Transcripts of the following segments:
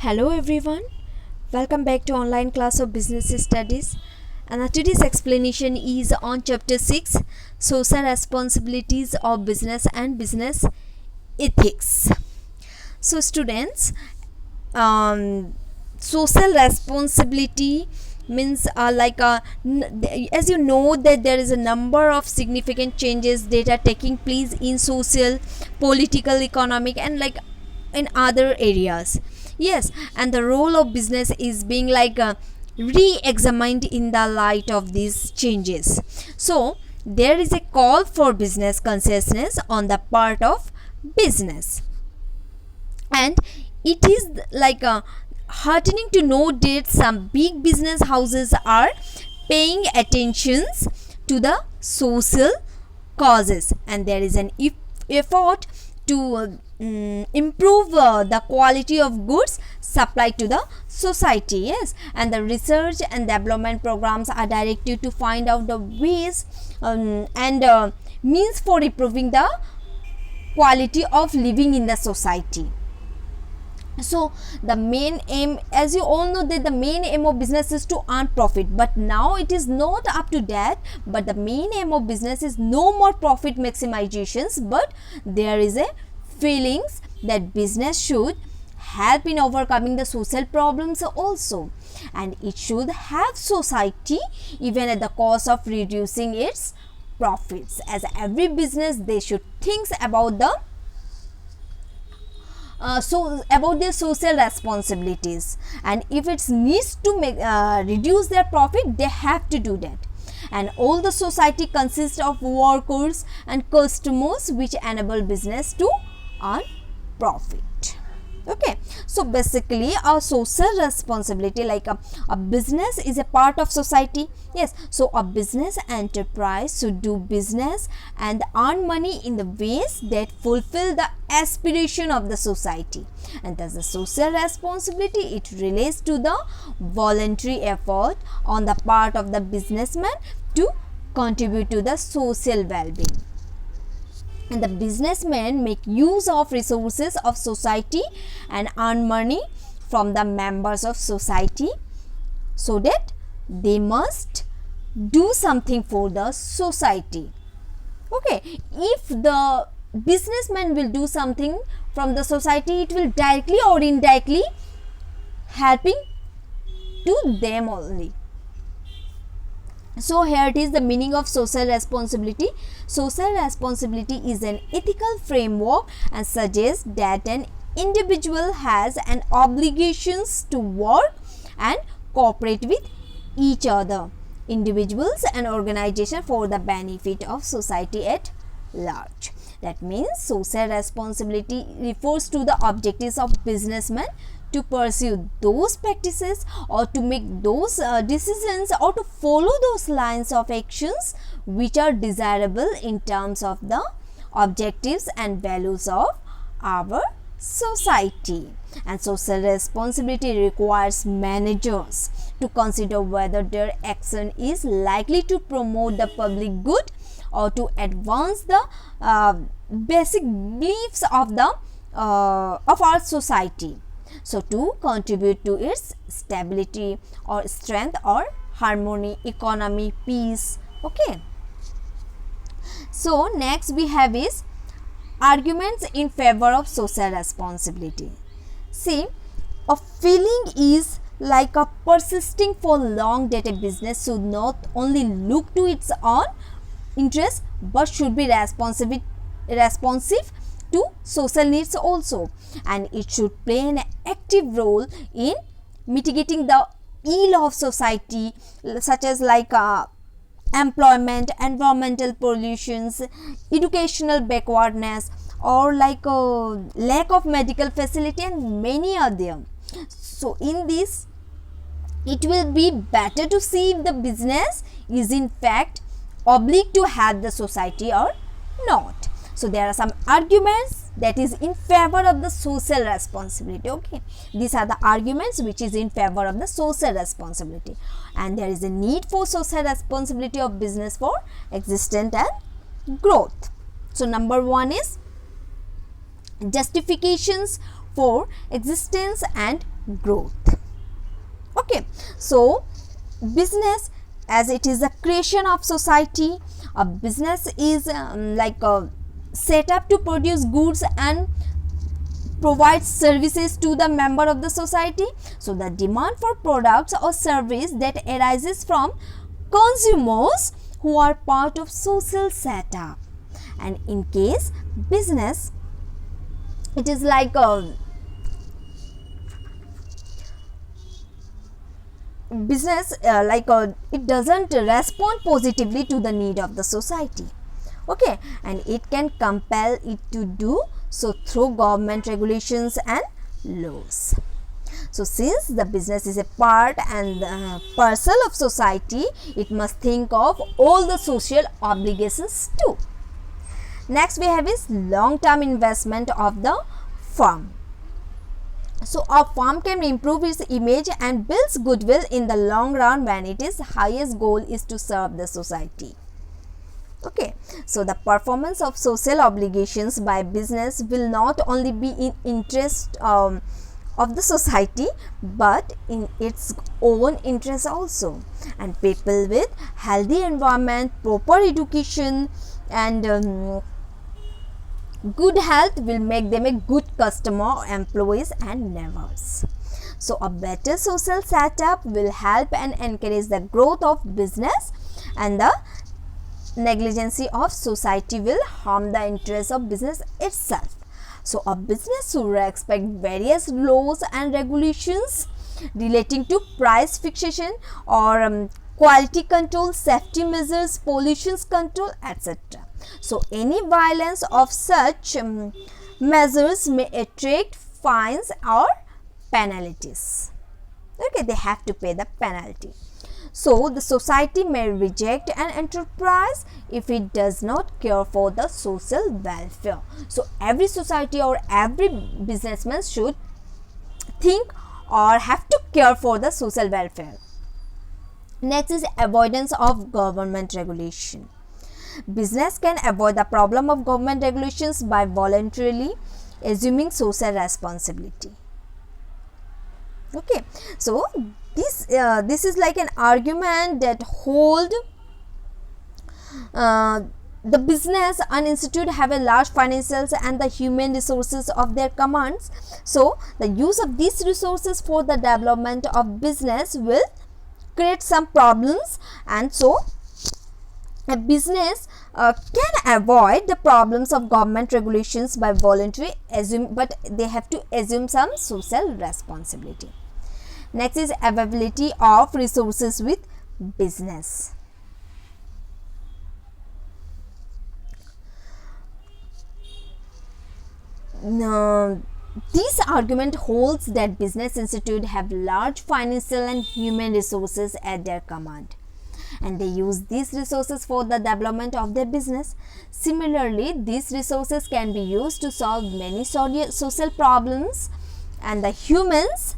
Hello everyone, welcome back to online class of business studies, and today's explanation is on chapter 6, social responsibilities of business and business ethics. So students, social responsibility means as you know that there is a number of significant changes that are taking place in social, political, economic and in other areas. Yes, and the role of business is being re-examined in the light of these changes. So there is a call for business consciousness on the part of business, and it is heartening to know that some big business houses are paying attentions to the social causes, and there is an effort to improve the quality of goods supplied to the society. Yes, and the research and development programs are directed to find out the ways and means for improving the quality of living in the society. So the main aim, as you all know, that the main aim of business is to earn profit, but now it is not up to that, but the main aim of business is no more profit maximizations, but there is a feelings that business should help in overcoming the social problems also, and it should help society even at the cost of reducing its profits. As every business, they should think about the about their social responsibilities, and if it needs to make reduce their profit, they have to do that. And all the society consists of workers and customers, which enable business to earn profit. Okay, so basically our social responsibility, a business is a part of society. Yes, so a business enterprise should do business and earn money in the ways that fulfill the aspiration of the society, and thus the social responsibility, it relates to the voluntary effort on the part of the businessman to contribute to the social well-being. And the businessmen make use of resources of society and earn money from the members of society, so that they must do something for the society. Okay, if the businessman will do something from the society, it will directly or indirectly helping to them only. So here it is the meaning of social responsibility. Social responsibility is an ethical framework and suggests that an individual has an obligations to work and cooperate with each other, individuals and organization, for the benefit of society at large. That means social responsibility refers to the objectives of businessmen to pursue those practices or to make those decisions or to follow those lines of actions which are desirable in terms of the objectives and values of our society. And social responsibility requires managers to consider whether their action is likely to promote the public good or to advance the basic beliefs of the of our society, so to contribute to its stability or strength or harmony, economy, peace. Okay, so next we have is arguments in favor of social responsibility. See, a feeling is like a persisting for long that a business should not only look to its own interest but should be responsive to social needs also, and it should play an active role in mitigating the ill of society, such as employment, environmental pollutions, educational backwardness, or lack of medical facility, and many other. So in this, it will be better to see if the business is in fact obliged to help the society or not. So there are some arguments that is in favor of the social responsibility. Okay, these are the arguments which is in favor of the social responsibility, and there is a need for social responsibility of business for existence and growth. So number one is justifications for existence and growth. Okay, so business, as it is a creation of society, a business is like a set up to produce goods and provide services to the member of the society. So the demand for products or service that arises from consumers who are part of social setup. And in case business, it is like a business it doesn't respond positively to the need of the society. Okay, and it can compel it to do so through government regulations and laws. So since the business is a part and parcel of society, it must think of all the social obligations too. Next we have is long-term investment of the firm. So a firm can improve its image and builds goodwill in the long run when its highest goal is to serve the society. Okay, so the performance of social obligations by business will not only be in interest of the society but in its own interest also. And people with healthy environment, proper education and good health will make them a good customer, employees and neighbors. So a better social setup will help and encourage the growth of business, and the negligence of society will harm the interests of business itself. So a business should respect various laws and regulations relating to price fixation or quality control, safety measures, pollution control, etc. So any violence of such measures may attract fines or penalties. Okay, they have to pay the penalty. So the society may reject an enterprise if it does not care for the social welfare. So every society or every businessman should think or have to care for the social welfare. Next is avoidance of government regulation. Business can avoid the problem of government regulations by voluntarily assuming social responsibility. Okay, so this is like an argument that hold the business and institute have a large financials and the human resources of their commands. So the use of these resources for the development of business will create some problems, and so a business can avoid the problems of government regulations by voluntarily but they have to assume some social responsibility. Next is availability of resources with business. Now, this argument holds that business institute have large financial and human resources at their command, and they use these resources for the development of their business. Similarly, these resources can be used to solve many social problems, and the humans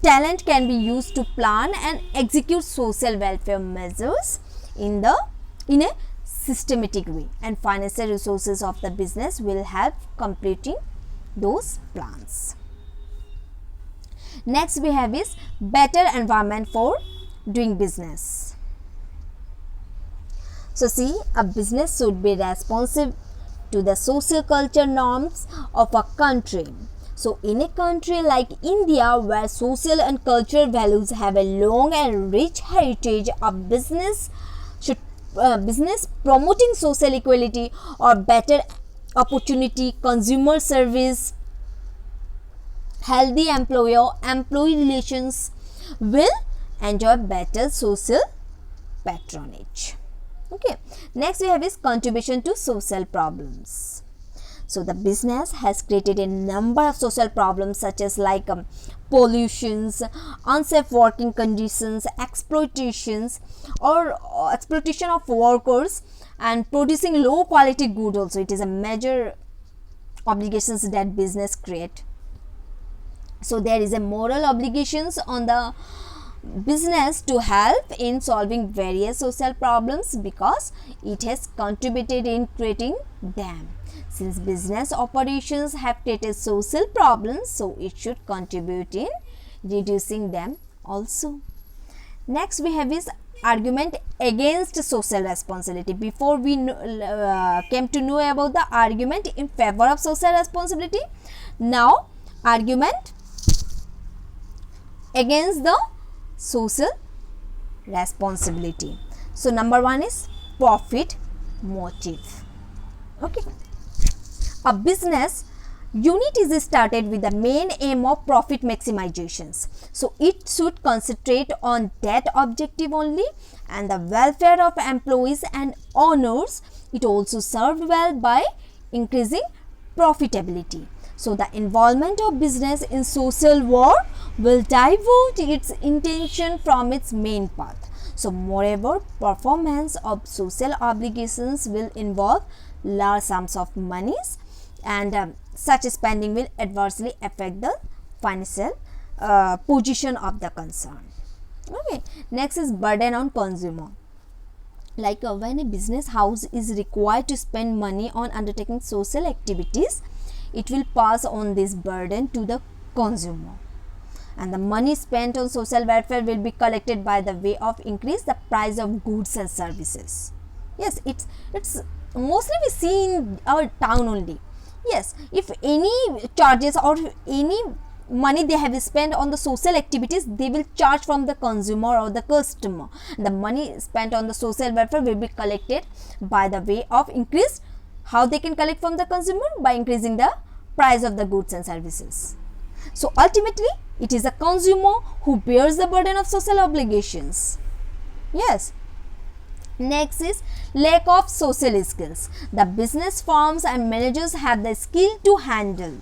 talent can be used to plan and execute social welfare measures in a systematic way, and financial resources of the business will help completing those plans. Next we have is better environment for doing business. So see, a business should be responsive to the social culture norms of a country. So in a country like India, where social and cultural values have a long and rich heritage, a business promoting social equality or better opportunity, consumer service, healthy employee relations will enjoy better social patronage. Okay, next we have is contribution to social problems. So the business has created a number of social problems such as like pollutions, unsafe working conditions, exploitations or exploitation of workers, and producing low quality good also. It is a major obligations that business create. So there is a moral obligations on the business to help in solving various social problems because it has contributed in creating them. Since business operations have created social problems, so it should contribute in reducing them also. Next we have is argument against social responsibility. Before we came to know about the argument in favor of social responsibility, now argument against the social responsibility. So number one is profit motive. Okay, a business unit is started with the main aim of profit maximizations, so it should concentrate on that objective only and the welfare of employees and owners. It also served well by increasing profitability. So the involvement of business in social work will divert its intention from its main path. So moreover, performance of social obligations will involve large sums of monies, and such spending will adversely affect the financial position of the concern. Okay, next is burden on consumer. Like when a business house is required to spend money on undertaking social activities, it will pass on this burden to the consumer, and the money spent on social welfare will be collected by the way of increase the price of goods and services. Yes, it's mostly we see in our town only. Yes, if any charges or any money they have spent on the social activities, they will charge from the consumer or the customer. The money spent on the social welfare will be collected by the way of increase. How they can collect from the consumer? By increasing the price of the goods and services. So ultimately, it is the consumer who bears the burden of social obligations. Yes. Next is lack of social skills. The business firms and managers have the skill to handle,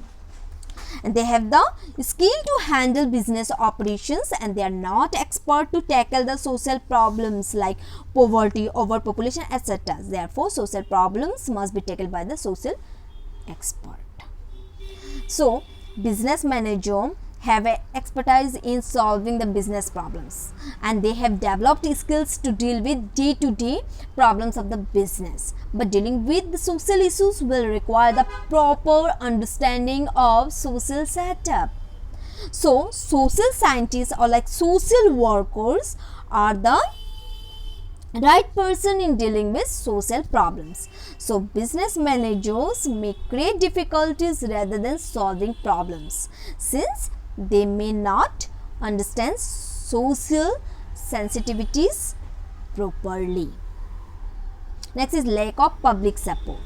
and they have the skill to handle business operations, and they are not expert to tackle the social problems like poverty, overpopulation, etc. Therefore, social problems must be tackled by the social expert. So, business manager have a expertise in solving the business problems, and they have developed skills to deal with day-to-day problems of the business, but dealing with the social issues will require the proper understanding of social setup. So social scientists or like social workers are the right person in dealing with social problems. So business managers may create difficulties rather than solving problems, since they may not understand social sensitivities properly. Next is lack of public support.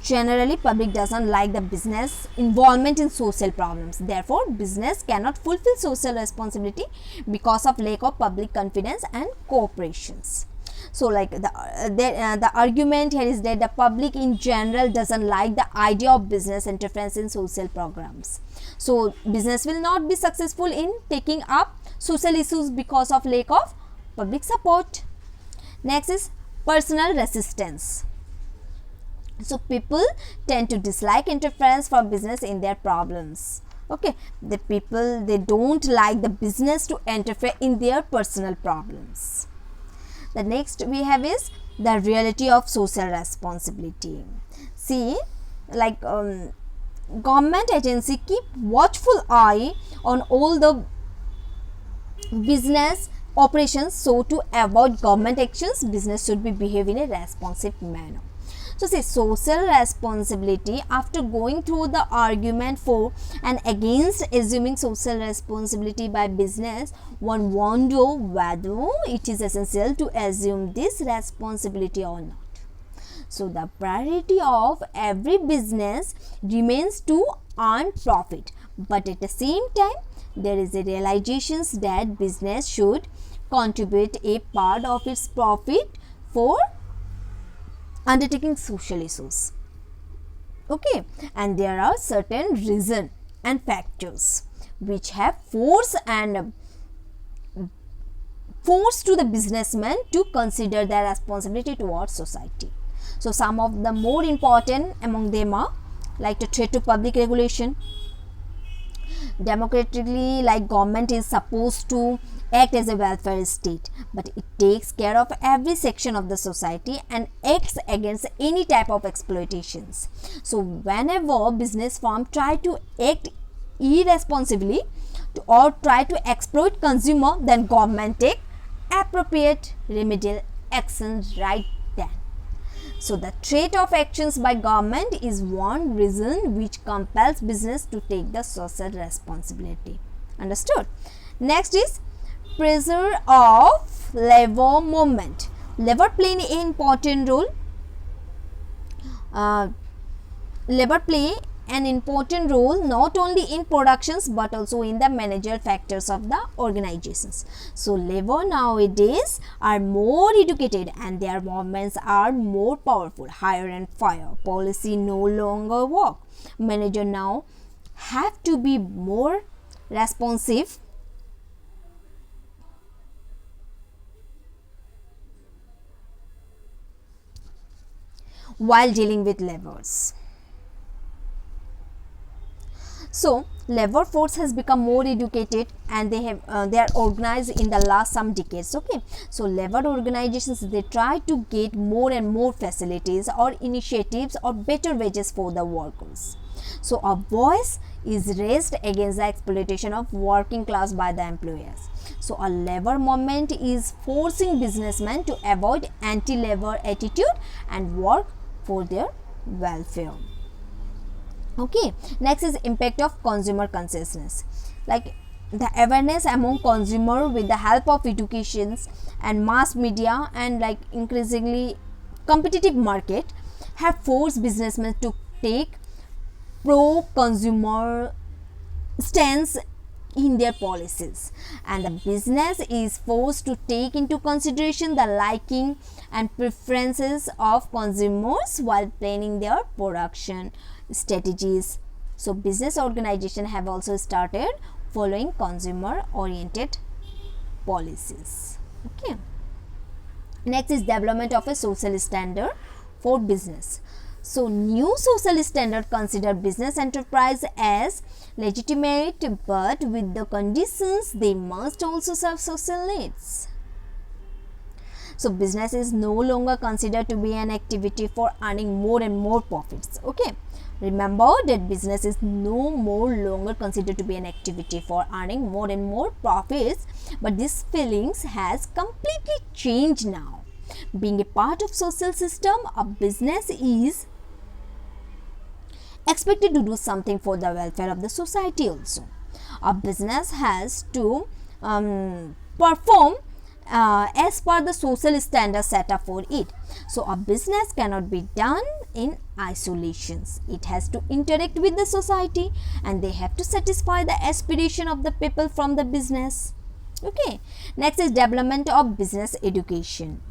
Generally, public doesn't like the business involvement in social problems. Therefore, business cannot fulfill social responsibility because of lack of public confidence and cooperations. So like the argument here is that the public in general doesn't like the idea of business interference in social programs. So business will not be successful in taking up social issues because of lack of public support. Next is personal resistance. So people tend to dislike interference from business in their problems. Okay, the people, they don't like the business to interfere in their personal problems. The next we have is the reality of social responsibility. See, like government agency keep watchful eye on all the business operations, so to avoid government actions, business should be behave in a responsive manner. So say social responsibility, after going through the argument for and against assuming social responsibility by business, one wonder whether it is essential to assume this responsibility or not. So the priority of every business remains to earn profit, but at the same time there is a realization that business should contribute a part of its profit for undertaking social issues. Okay, and there are certain reasons and factors which have force to the businessman to consider their responsibility towards society. So some of the more important among them are like the threat to public regulation. Democratically, like government is supposed to act as a welfare state, but it takes care of every section of the society and acts against any type of exploitations. So whenever business firm try to act irresponsibly or try to exploit consumer, then government take appropriate remedial actions right then. So the threat of actions by government is one reason which compels business to take the social responsibility. Understood? Next is pressure of labor movement. Labor play an important role. Labor play an important role not only in productions but also in the managerial factors of the organizations. So labor nowadays are more educated and their movements are more powerful. Hire and fire policy no longer work. Manager now have to be more responsive while dealing with laborers. So labor force has become more educated and they are organized in the last some decades. Okay, so labor organizations, they try to get more and more facilities or initiatives or better wages for the workers. So a voice is raised against the exploitation of working class by the employers. So a labor movement is forcing businessmen to avoid anti-labor attitude and work for their welfare. Okay, next is impact of consumer consciousness. Like the awareness among consumer with the help of educations and mass media and like increasingly competitive market have forced businessmen to take pro-consumer stance in their policies, and the business is forced to take into consideration the liking and preferences of consumers while planning their production strategies. So business organization have also started following consumer oriented policies. Okay, next is development of a social standard for business. So new social standard consider business enterprise as legitimate, but with the conditions they must also serve social needs. So business is no longer considered to be an activity for earning more and more profits. Okay, remember that business is no more longer considered to be an activity for earning more and more profits, but this feelings has completely changed now. Being a part of social system, a business is expected to do something for the welfare of the society also. A business has to perform as per the social standards set up for it. So a business cannot be done in isolations. It has to interact with the society and they have to satisfy the aspiration of the people from the business. Okay, next is development of business education.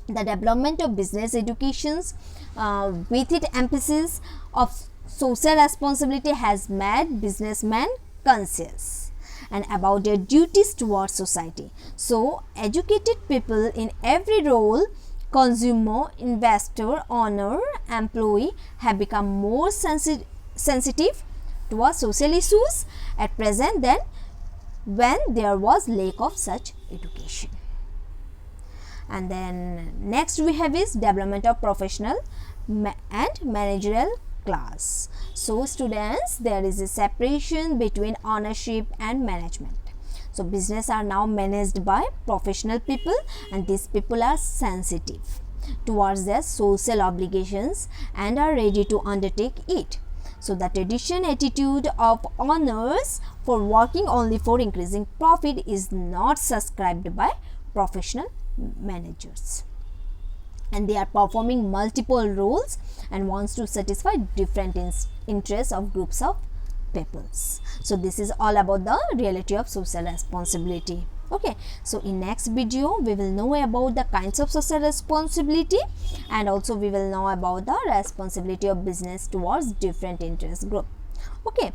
The development of business educations with its emphasis of social responsibility has made businessmen conscious and about their duties towards society. So educated people in every role, consumer, investor, owner, employee, have become more sensitive towards social issues at present than when there was lack of such education. And then next we have is development of professional and managerial class. So students, there is a separation between ownership and management. So business are now managed by professional people and these people are sensitive towards their social obligations and are ready to undertake it. So the traditional attitude of owners for working only for increasing profit is not subscribed by professional managers, and they are performing multiple roles and wants to satisfy different interests of groups of peoples. So this is all about the reality of social responsibility. Okay, so in next video we will know about the kinds of social responsibility and also we will know about the responsibility of business towards different interest group. Okay,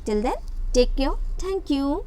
till then take care. Thank you.